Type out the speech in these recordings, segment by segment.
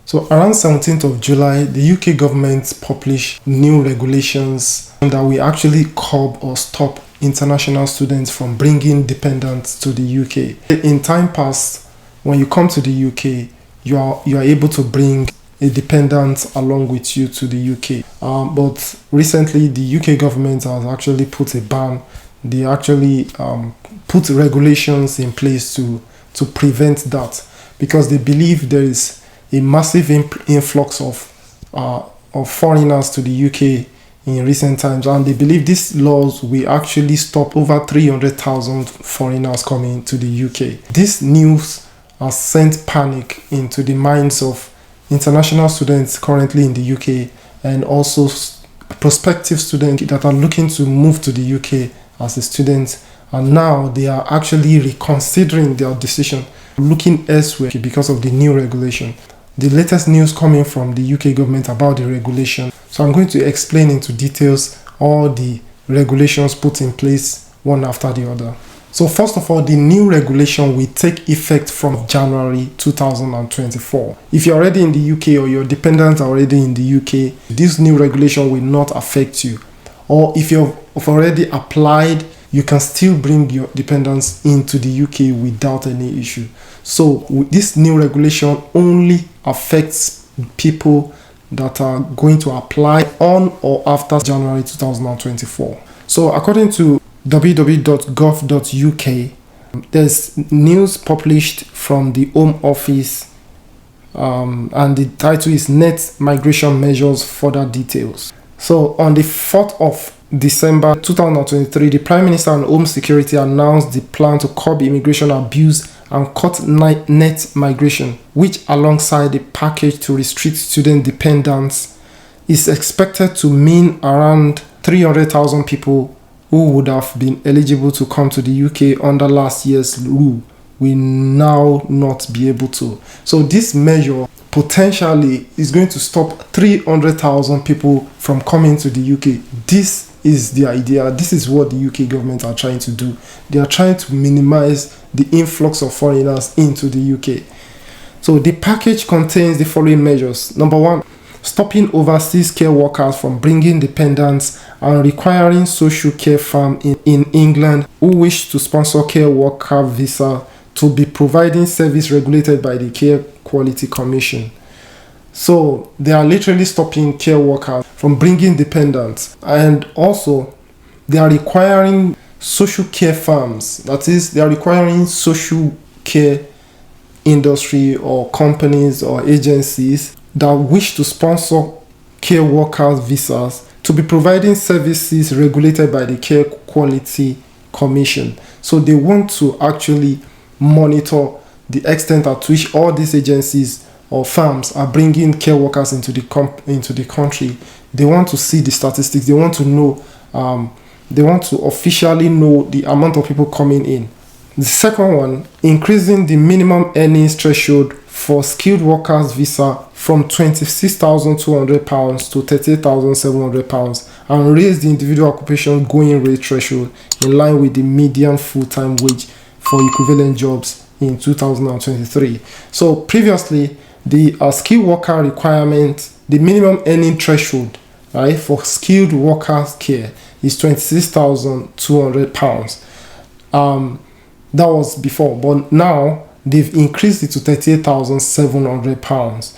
So around 17th of July, the UK government published new regulations that will actually curb or stop international students from bringing dependents to the UK. In time past, when you come to the UK, you are able to bring a dependent along with you to the UK. But recently, the UK government has actually put a ban. They actually put regulations in place to prevent that, because they believe there is a massive influx of foreigners to the UK in recent times, and they believe these laws will actually stop over 300,000 foreigners coming to the UK. This news has sent panic into the minds of international students currently in the UK, and also prospective students that are looking to move to the UK as a student, and now they are actually reconsidering their decision, looking elsewhere because of the new regulation. The latest news coming from the UK government about the regulation. So I'm going to explain into details all the regulations put in place one after the other. So first of all, the new regulation will take effect from January 2024. If you're already in the UK or your dependents are already in the UK, this new regulation will not affect you. Or if you've already applied, you can still bring your dependents into the UK without any issue. So this new regulation only affects people that are going to apply on or after January 2024. So according to www.gov.uk, there's news published from the Home Office, and the title is Net Migration Measures, Further Details. So on the 4th of December 2023, the Prime Minister and Home Security announced the plan to curb immigration abuse and cut net migration, which alongside the package to restrict student dependents is expected to mean around 300,000 people who would have been eligible to come to the UK under last year's rule will now not be able to. So this measure potentially is going to stop 300,000 people from coming to the UK. This is the idea. This is what the UK government are trying to do. They are trying to minimize the influx of foreigners into the UK. So the package contains the following measures. Number one, stopping overseas care workers from bringing dependents and requiring social care firms in England who wish to sponsor care worker visa to be providing service regulated by the Care Quality Commission. So they are literally stopping care workers from bringing dependents, and also they are requiring social care firms, that is, they are requiring social care industry or companies or agencies that wish to sponsor care workers visas to be providing services regulated by the Care Quality Commission. So they want to actually monitor the extent at which all these agencies or firms are bringing care workers into the country. They want to see the statistics. They want to know. They want to officially know the amount of people coming in. The second one, increasing the minimum earnings threshold for skilled workers visa from £26,200 to £38,700 and raise the individual occupation going rate threshold in line with the median full-time wage for equivalent jobs in 2023. So previously, the skilled worker requirement, the minimum earning threshold, right, for skilled workers care is £26,200. That was before, but now they've increased it to £38,700.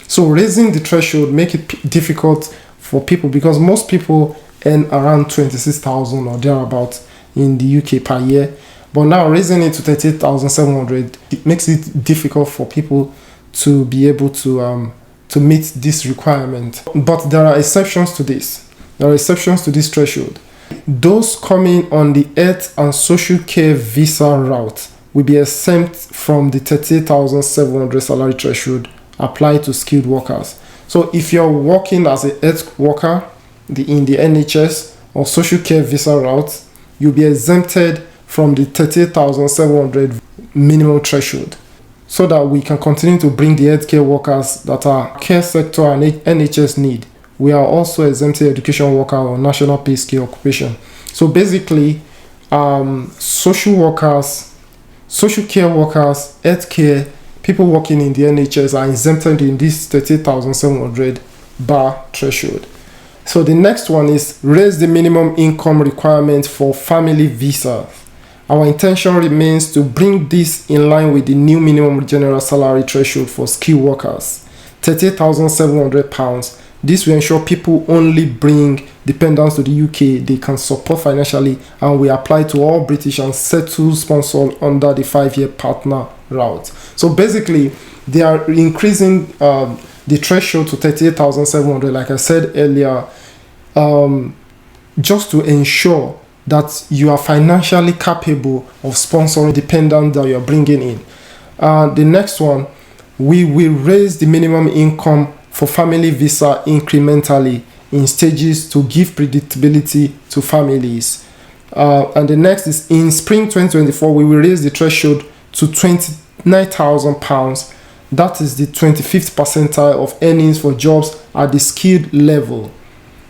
So raising the threshold make it difficult for people, because most people earn around 26,000 or thereabouts in the UK per year. But now raising it to 38,700, it makes it difficult for people to be able to meet this requirement. But there are exceptions to this. There are exceptions to this threshold. Those coming on the health and social care visa route will be exempt from the 38,700 salary threshold applied to skilled workers. So if you're working as a health worker in the NHS or social care visa route, you'll be exempted from the 38,700 minimum threshold, so that we can continue to bring the healthcare workers that our care sector and NHS need. We are also exempted education worker or national pay scale occupation. So basically, social workers, social care workers, healthcare people working in the NHS are exempted in this 38,700 bar threshold. So the next one is raise the minimum income requirement for family visas. Our intention remains to bring this in line with the new minimum general salary threshold for skilled workers, £38,700. This will ensure people only bring dependents to the UK they can support financially, and we apply to all British and settled sponsors under the 5-year partner route. So basically, they are increasing the threshold to 38,700, like I said earlier, just to ensure that you are financially capable of sponsoring dependent that you are bringing in. The next one, we will raise the minimum income for family visa incrementally in stages to give predictability to families. And the next is in spring 2024, we will raise the threshold to £29,000. That is the 25th percentile of earnings for jobs at the skilled level.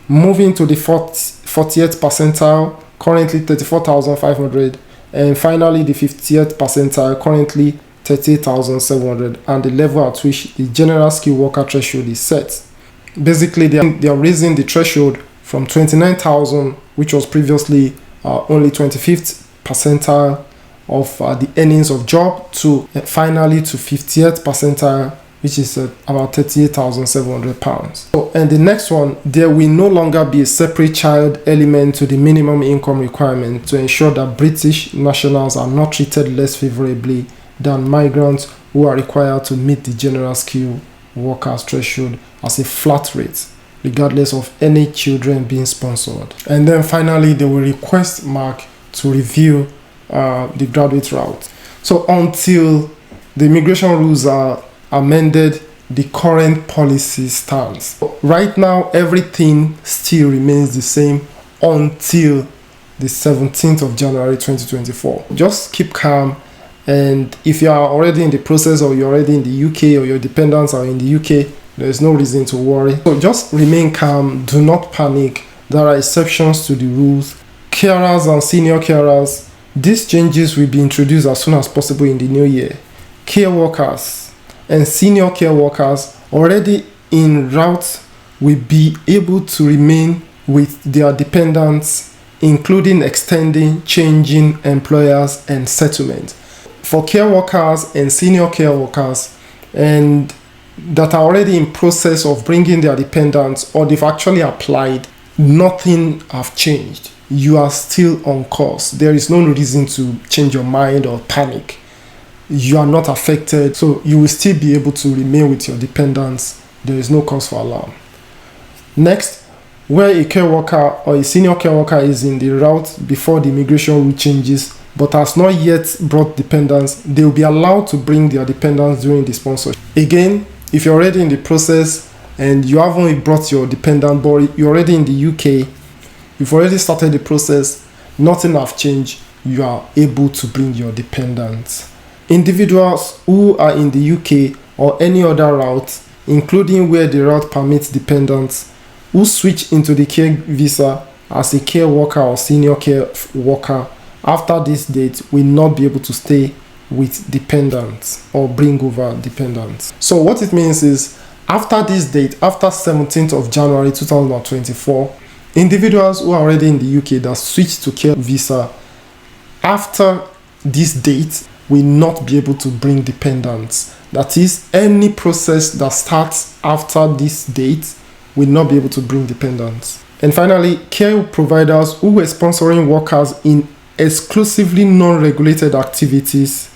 Moving to the 40th percentile, currently 34,500, and finally the 50th percentile, currently 38,700, and the level at which the general skilled worker threshold is set. Basically, they are raising the threshold from 29,000, which was previously only 25th percentile of the earnings of job, to finally to 50th percentile, which is about £38,700. So, and the next one, there will no longer be a separate child element to the minimum income requirement to ensure that British nationals are not treated less favorably than migrants who are required to meet the general skilled workers threshold as a flat rate, regardless of any children being sponsored. And then finally, they will request MARC to review the graduate route. So until the immigration rules are amended, the current policy stands. Right now, everything still remains the same until the 17th of January 2024. Just keep calm, and if you are already in the process, or you're already in the UK, or your dependents are in the UK, there's no reason to worry. So just remain calm, do not panic. There are exceptions to the rules. Carers and senior carers, these changes will be introduced as soon as possible in the new year. Care workers and senior care workers already en route will be able to remain with their dependents, including extending, changing employers and settlement. For care workers and senior care workers and that are already in process of bringing their dependents, or they've actually applied, nothing have changed. You are still on course. There is no reason to change your mind or panic. You are not affected, so you will still be able to remain with your dependents. There is no cause for alarm. Next, where a care worker or a senior care worker is in the route before the immigration rule changes but has not yet brought dependents, they will be allowed to bring their dependents during the sponsorship. Again, if you're already in the process and you haven't brought your dependent, but you're already in the UK, you've already started the process, nothing has changed, you are able to bring your dependents. Individuals who are in the UK or any other route, including where the route permits dependents, who switch into the care visa as a care worker or senior care worker after this date will not be able to stay with dependents or bring over dependents. So what it means is, after this date, after 17th of January 2024, individuals who are already in the UK that switch to care visa after this date will not be able to bring dependents. That is, any process that starts after this date will not be able to bring dependents. And finally, care providers who were sponsoring workers in exclusively non-regulated activities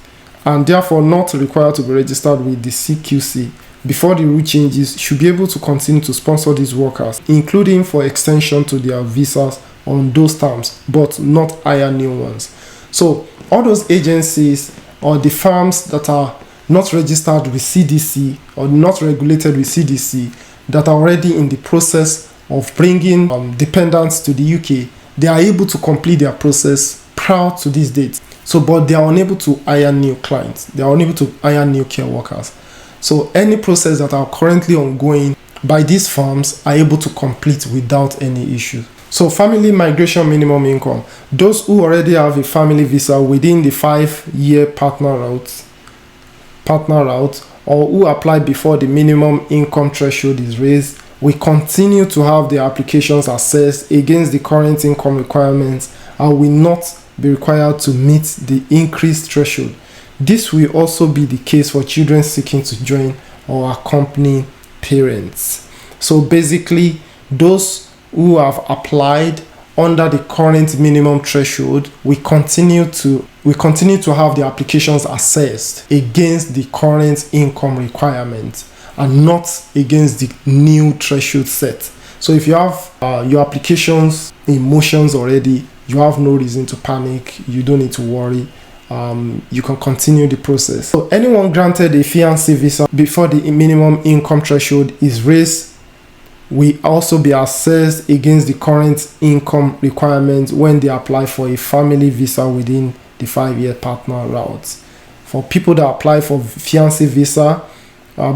and therefore not required to be registered with the CQC before the rule changes should be able to continue to sponsor these workers, including for extension to their visas on those terms, but not hire new ones. So all those agencies or the firms that are not registered with CDC or not regulated with CDC that are already in the process of bringing dependents to the UK, they are able to complete their process prior to this date. So, but they are unable to hire new clients. They are unable to hire new care workers. So any process that are currently ongoing by these firms are able to complete without any issue. So family migration minimum income. Those who already have a family visa within the 5-year partner route partner route or who apply before the minimum income threshold is raised will continue to have their applications assessed against the current income requirements and will not be required to meet the increased threshold. This will also be the case for children seeking to join or accompany parents. So basically, those who have applied under the current minimum threshold we continue to have the applications assessed against the current income requirement and not against the new threshold set. So if you have your applications in motions already, you have no reason to panic. You don't need to worry. You can continue the process. So anyone granted a fiancé visa before the minimum income threshold is raised will also be assessed against the current income requirement when they apply for a family visa within the 5-year partner route. For people that apply for fiancé visa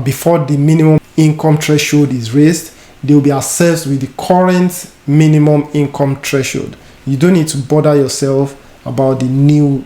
before the minimum income threshold is raised, they will be assessed with the current minimum income threshold. You don't need to bother yourself about the new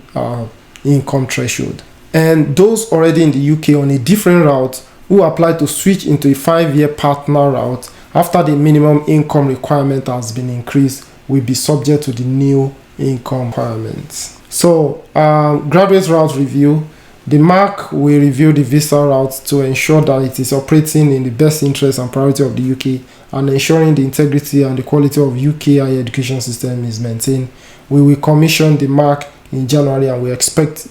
income threshold. And those already in the UK on a different route who apply to switch into a 5-year partner route after the minimum income requirement has been increased will be subject to the new income requirements. So graduate route review. The MAC will review the visa route to ensure that it is operating in the best interest and priority of the UK and ensuring the integrity and the quality of UK higher education system is maintained. We will commission the MAC in January and we expect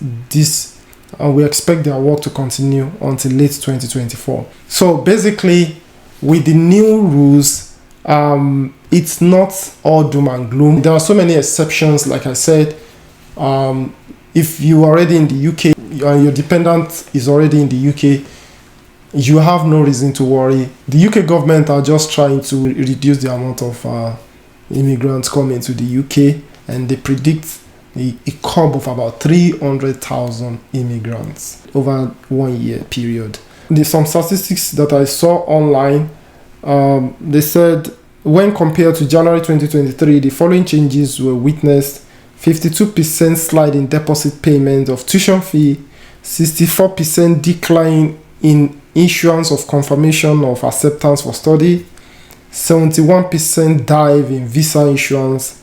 their work to continue until late 2024. So basically, with the new rules, it's not all doom and gloom. There are so many exceptions. Like I said, if you are already in the UK and your dependent is already in the UK, you have no reason to worry. The UK government are just trying to reduce the amount of immigrants coming to the UK, and they predict a curve of about 300,000 immigrants over 1 year period. There's some statistics that I saw online. They said when compared to January 2023, the following changes were witnessed: 52% slide in deposit payment of tuition fee, 64% decline in issuance of confirmation of acceptance for study, 71% dive in visa issuance,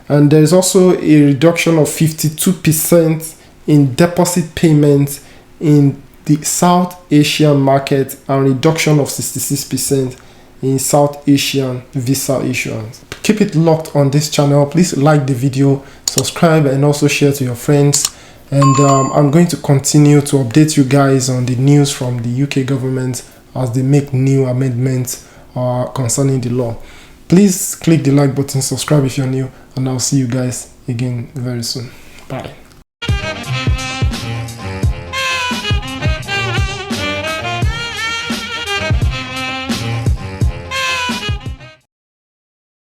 and there is also a reduction of 52% in deposit payments in the South Asian market and reduction of 66% in South Asian visa issuance. Keep it locked on this channel. Please like the video, subscribe, and also share to your friends. And I'm going to continue to update you guys on the news from the UK government as they make new amendments concerning the law. Please click the like button, subscribe if you're new, and I'll see you guys again very soon. Bye.